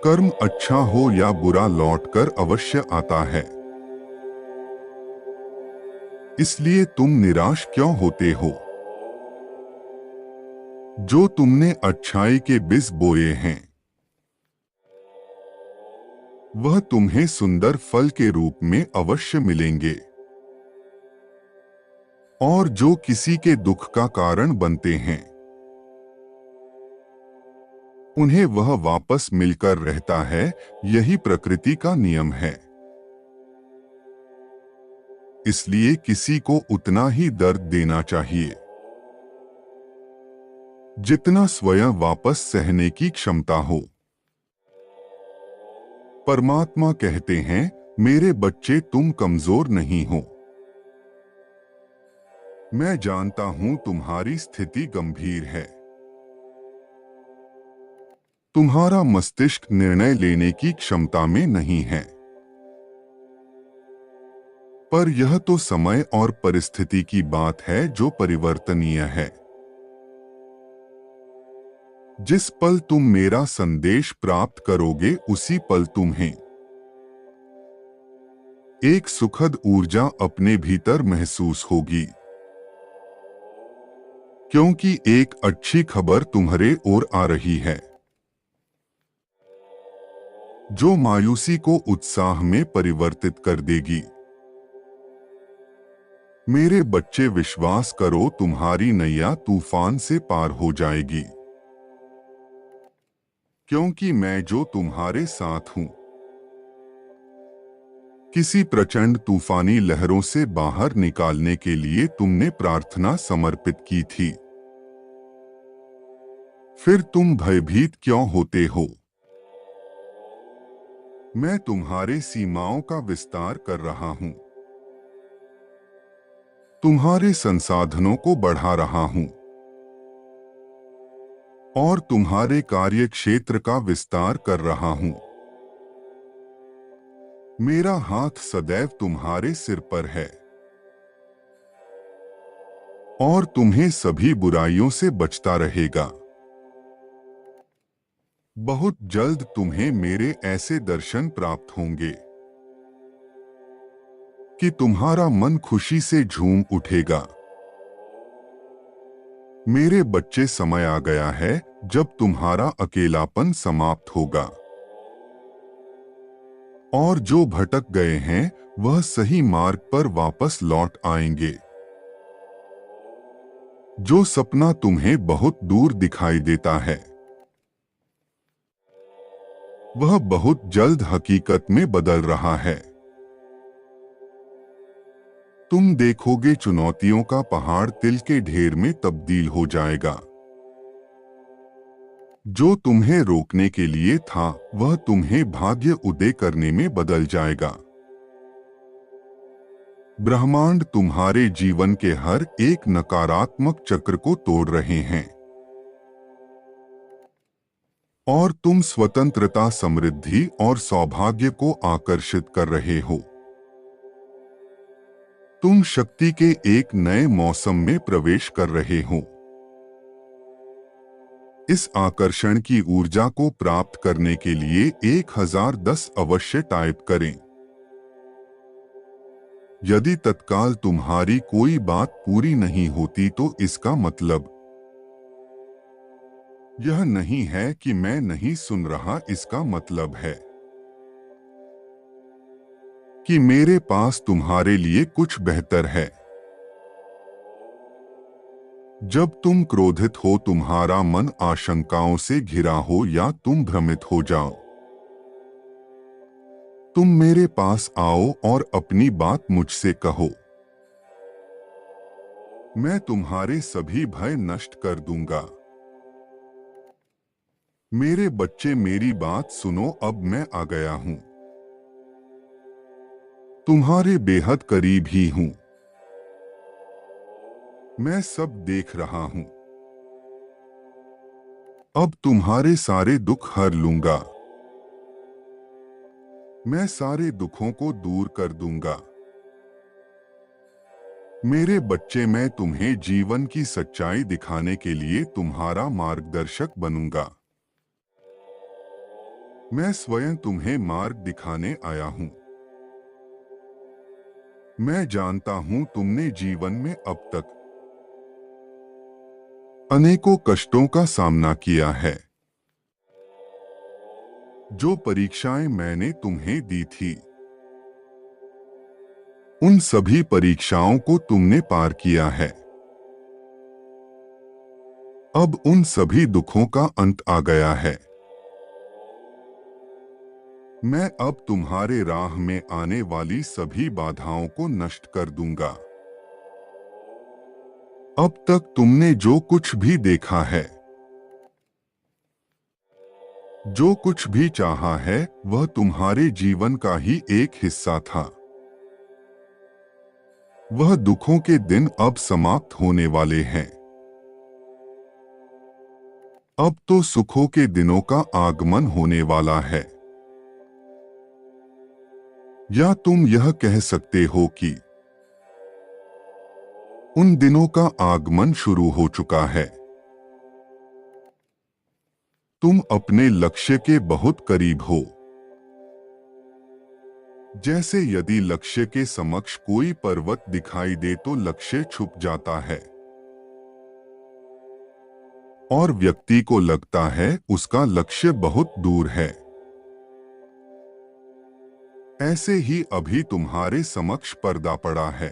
कर्म अच्छा हो या बुरा लौटकर अवश्य आता है। इसलिए तुम निराश क्यों होते हो? जो तुमने अच्छाई के बीज बोए हैं वह तुम्हें सुंदर फल के रूप में अवश्य मिलेंगे, और जो किसी के दुख का कारण बनते हैं उन्हें वह वापस मिलकर रहता है। यही प्रकृति का नियम है। इसलिए किसी को उतना ही दर्द देना चाहिए जितना स्वयं वापस सहने की क्षमता हो। परमात्मा कहते हैं, मेरे बच्चे तुम कमजोर नहीं हो। मैं जानता हूं तुम्हारी स्थिति गंभीर है। तुम्हारा मस्तिष्क निर्णय लेने की क्षमता में नहीं है, पर यह तो समय और परिस्थिति की बात है जो परिवर्तनीय है। जिस पल तुम मेरा संदेश प्राप्त करोगे उसी पल तुम्हें एक सुखद ऊर्जा अपने भीतर महसूस होगी, क्योंकि एक अच्छी खबर तुम्हारे ओर आ रही है जो मायूसी को उत्साह में परिवर्तित कर देगी। मेरे बच्चे, विश्वास करो, तुम्हारी नैया तूफान से पार हो जाएगी, क्योंकि मैं जो तुम्हारे साथ हूं। किसी प्रचंड तूफानी लहरों से बाहर निकालने के लिए तुमने प्रार्थना समर्पित की थी, फिर तुम भयभीत क्यों होते हो? मैं तुम्हारे सीमाओं का विस्तार कर रहा हूं, तुम्हारे संसाधनों को बढ़ा रहा हूं और तुम्हारे कार्य क्षेत्र का विस्तार कर रहा हूं। मेरा हाथ सदैव तुम्हारे सिर पर है और तुम्हें सभी बुराइयों से बचता रहेगा। बहुत जल्द तुम्हें मेरे ऐसे दर्शन प्राप्त होंगे कि तुम्हारा मन खुशी से झूम उठेगा। मेरे बच्चे, समय आ गया है जब तुम्हारा अकेलापन समाप्त होगा, और जो भटक गए हैं वह सही मार्ग पर वापस लौट आएंगे। जो सपना तुम्हें बहुत दूर दिखाई देता है वह बहुत जल्द हकीकत में बदल रहा है। तुम देखोगे चुनौतियों का पहाड़ तिल के ढेर में तब्दील हो जाएगा। जो तुम्हें रोकने के लिए था वह तुम्हें भाग्य उदय करने में बदल जाएगा। ब्रह्मांड तुम्हारे जीवन के हर एक नकारात्मक चक्र को तोड़ रहे हैं और तुम स्वतंत्रता, समृद्धि और सौभाग्य को आकर्षित कर रहे हो। तुम शक्ति के एक नए मौसम में प्रवेश कर रहे हो। इस आकर्षण की ऊर्जा को प्राप्त करने के लिए 1010 अवश्य टाइप करें। यदि तत्काल तुम्हारी कोई बात पूरी नहीं होती तो इसका मतलब यह नहीं है कि मैं नहीं सुन रहा। इसका मतलब है कि मेरे पास तुम्हारे लिए कुछ बेहतर है। जब तुम क्रोधित हो, तुम्हारा मन आशंकाओं से घिरा हो या तुम भ्रमित हो जाओ, तुम मेरे पास आओ और अपनी बात मुझसे कहो। मैं तुम्हारे सभी भय नष्ट कर दूंगा। मेरे बच्चे, मेरी बात सुनो, अब मैं आ गया हूं। तुम्हारे बेहद करीब ही हूं। मैं सब देख रहा हूं। अब तुम्हारे सारे दुख हर लूंगा। मैं सारे दुखों को दूर कर दूंगा। मेरे बच्चे, मैं तुम्हें जीवन की सच्चाई दिखाने के लिए तुम्हारा मार्गदर्शक बनूंगा। मैं स्वयं तुम्हें मार्ग दिखाने आया हूं। मैं जानता हूं तुमने जीवन में अब तक अनेकों कष्टों का सामना किया है। जो परीक्षाएं मैंने तुम्हें दी थी, उन सभी परीक्षाओं को तुमने पार किया है। अब उन सभी दुखों का अंत आ गया है। मैं अब तुम्हारे राह में आने वाली सभी बाधाओं को नष्ट कर दूंगा। अब तक तुमने जो कुछ भी देखा है, जो कुछ भी चाहा है, वह तुम्हारे जीवन का ही एक हिस्सा था। वह दुखों के दिन अब समाप्त होने वाले हैं। अब तो सुखों के दिनों का आगमन होने वाला है। या तुम यह कह सकते हो कि उन दिनों का आगमन शुरू हो चुका है। तुम अपने लक्ष्य के बहुत करीब हो। जैसे यदि लक्ष्य के समक्ष कोई पर्वत दिखाई दे तो लक्ष्य छुप जाता है और व्यक्ति को लगता है उसका लक्ष्य बहुत दूर है। ऐसे ही अभी तुम्हारे समक्ष पर्दा पड़ा है,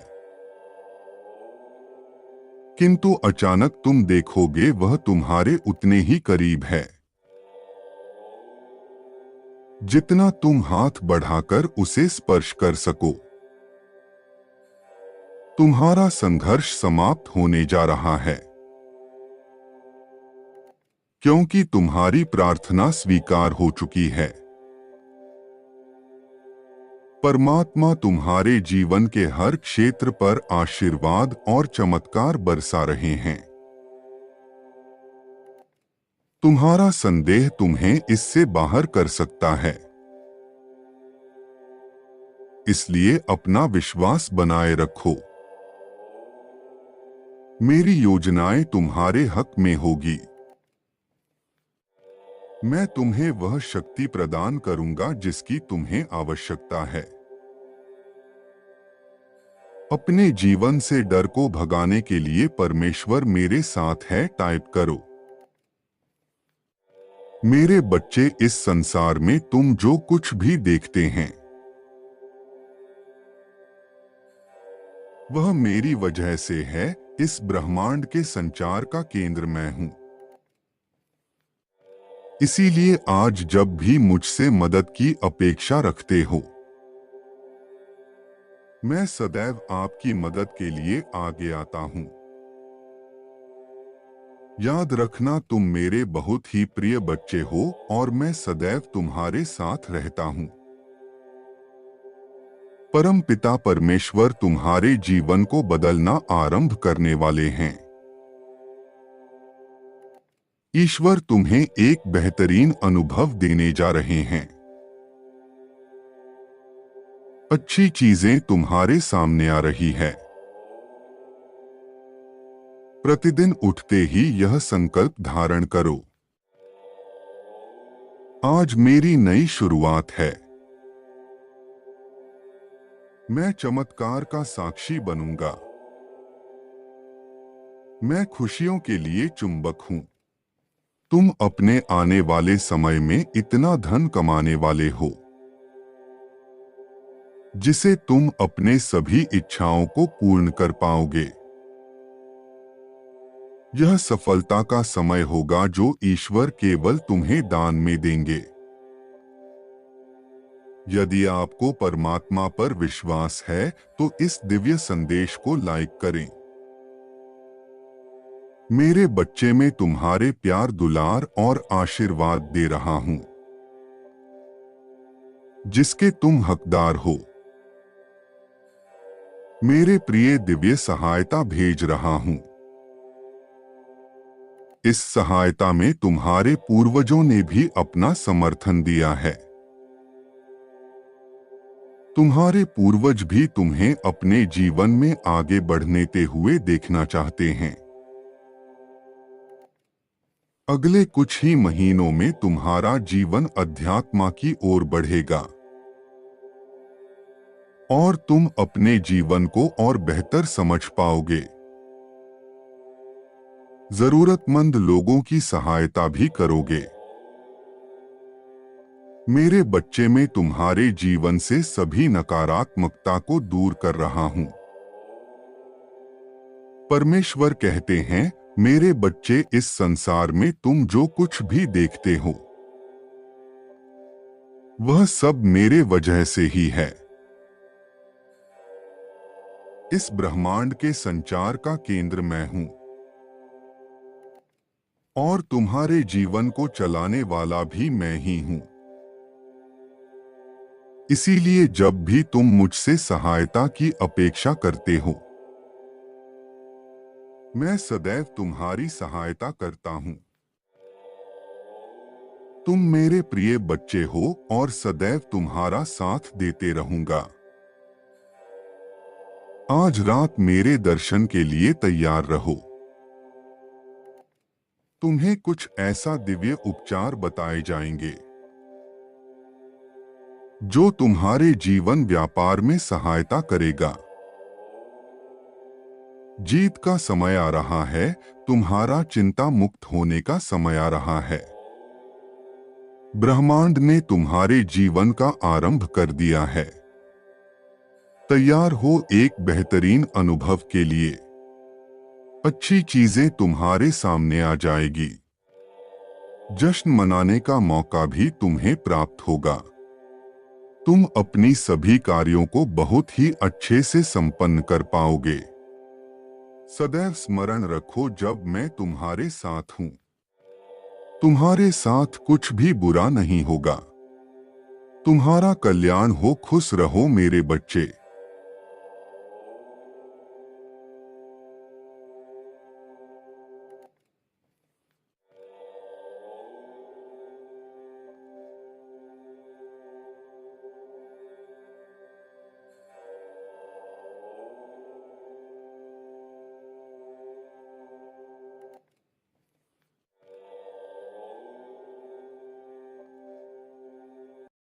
किंतु अचानक तुम देखोगे वह तुम्हारे उतने ही करीब है जितना तुम हाथ बढ़ाकर उसे स्पर्श कर सको। तुम्हारा संघर्ष समाप्त होने जा रहा है, क्योंकि तुम्हारी प्रार्थना स्वीकार हो चुकी है। परमात्मा तुम्हारे जीवन के हर क्षेत्र पर आशीर्वाद और चमत्कार बरसा रहे हैं। तुम्हारा संदेह तुम्हें इससे बाहर कर सकता है, इसलिए अपना विश्वास बनाए रखो। मेरी योजनाएं तुम्हारे हक में होगी। मैं तुम्हें वह शक्ति प्रदान करूंगा जिसकी तुम्हें आवश्यकता है। अपने जीवन से डर को भगाने के लिए परमेश्वर मेरे साथ है टाइप करो। मेरे बच्चे, इस संसार में तुम जो कुछ भी देखते हैं वह मेरी वजह से है। इस ब्रह्मांड के संचार का केंद्र मैं हूं। इसीलिए आज जब भी मुझसे मदद की अपेक्षा रखते हो, मैं सदैव आपकी मदद के लिए आगे आता हूं। याद रखना, तुम मेरे बहुत ही प्रिय बच्चे हो और मैं सदैव तुम्हारे साथ रहता हूं। परम पिता परमेश्वर तुम्हारे जीवन को बदलना आरंभ करने वाले हैं। ईश्वर तुम्हें एक बेहतरीन अनुभव देने जा रहे हैं। अच्छी चीजें तुम्हारे सामने आ रही है। प्रतिदिन उठते ही यह संकल्प धारण करो, आज मेरी नई शुरुआत है। मैं चमत्कार का साक्षी बनूंगा। मैं खुशियों के लिए चुंबक हूं। तुम अपने आने वाले समय में इतना धन कमाने वाले हो जिसे तुम अपने सभी इच्छाओं को पूर्ण कर पाओगे। यह सफलता का समय होगा जो ईश्वर केवल तुम्हें दान में देंगे। यदि आपको परमात्मा पर विश्वास है तो इस दिव्य संदेश को लाइक करें। मेरे बच्चे, में तुम्हारे प्यार, दुलार और आशीर्वाद दे रहा हूं जिसके तुम हकदार हो। मेरे प्रिय, दिव्य सहायता भेज रहा हूं। इस सहायता में तुम्हारे पूर्वजों ने भी अपना समर्थन दिया है। तुम्हारे पूर्वज भी तुम्हें अपने जीवन में आगे बढ़ने हुए देखना चाहते हैं। अगले कुछ ही महीनों में तुम्हारा जीवन अध्यात्म की ओर बढ़ेगा और तुम अपने जीवन को और बेहतर समझ पाओगे। जरूरतमंद लोगों की सहायता भी करोगे। मेरे बच्चे, मैं तुम्हारे जीवन से सभी नकारात्मकता को दूर कर रहा हूं। परमेश्वर कहते हैं, मेरे बच्चे, इस संसार में तुम जो कुछ भी देखते हो वह सब मेरे वजह से ही है। इस ब्रह्मांड के संचार का केंद्र मैं हूं और तुम्हारे जीवन को चलाने वाला भी मैं ही हूं। इसीलिए जब भी तुम मुझसे सहायता की अपेक्षा करते हो, मैं सदैव तुम्हारी सहायता करता हूं। तुम मेरे प्रिय बच्चे हो और सदैव तुम्हारा साथ देते रहूंगा। आज रात मेरे दर्शन के लिए तैयार रहो। तुम्हें कुछ ऐसा दिव्य उपचार बताए जाएंगे जो तुम्हारे जीवन व्यापार में सहायता करेगा। जीत का समय आ रहा है, तुम्हारा चिंता मुक्त होने का समय आ रहा है। ब्रह्मांड ने तुम्हारे जीवन का आरंभ कर दिया है। तैयार हो एक बेहतरीन अनुभव के लिए। अच्छी चीजें तुम्हारे सामने आ जाएगी। जश्न मनाने का मौका भी तुम्हें प्राप्त होगा। तुम अपनी सभी कार्यों को बहुत ही अच्छे से संपन्न कर पाओगे। सदैव स्मरण रखो, जब मैं तुम्हारे साथ हूं, तुम्हारे साथ कुछ भी बुरा नहीं होगा। तुम्हारा कल्याण हो। खुश रहो मेरे बच्चे।